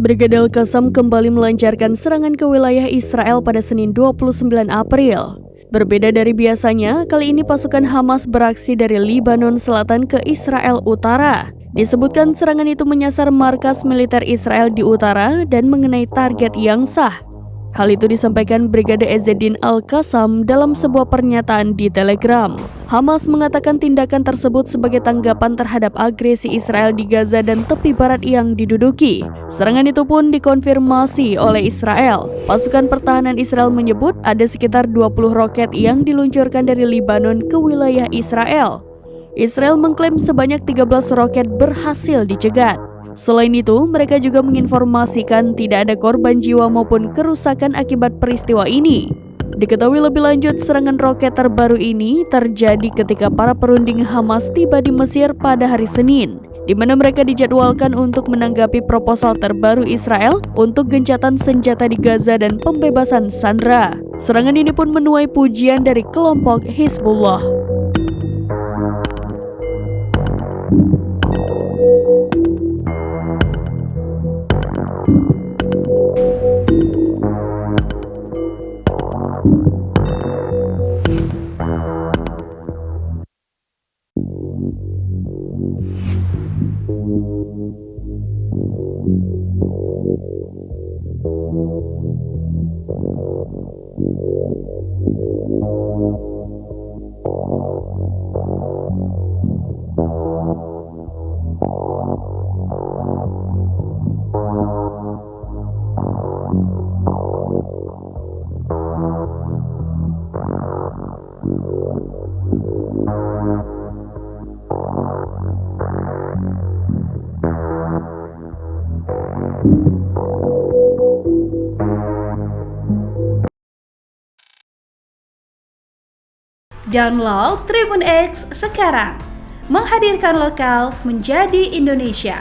Brigade Al-Qassam kembali melancarkan serangan ke wilayah Israel pada Senin 29 April. Berbeda dari biasanya, kali ini pasukan Hamas beraksi dari Lebanon Selatan ke Israel Utara. Disebutkan serangan itu menyasar markas militer Israel di utara dan mengenai target yang sah. Hal itu disampaikan Brigade Ezzeddin Al-Qassam dalam sebuah pernyataan di Telegram. Hamas mengatakan tindakan tersebut sebagai tanggapan terhadap agresi Israel di Gaza dan tepi barat yang diduduki. Serangan itu pun dikonfirmasi oleh Israel. Pasukan pertahanan Israel menyebut ada sekitar 20 roket yang diluncurkan dari Lebanon ke wilayah Israel. Israel mengklaim sebanyak 13 roket berhasil dicegat. Selain itu, mereka juga menginformasikan tidak ada korban jiwa maupun kerusakan akibat peristiwa ini. Diketahui lebih lanjut, serangan roket terbaru ini terjadi ketika para perunding Hamas tiba di Mesir pada hari Senin, di mana mereka dijadwalkan untuk menanggapi proposal terbaru Israel untuk gencatan senjata di Gaza dan pembebasan sandera. Serangan ini pun menuai pujian dari kelompok Hizbullah. Download Tribun X sekarang, menghadirkan lokal menjadi Indonesia.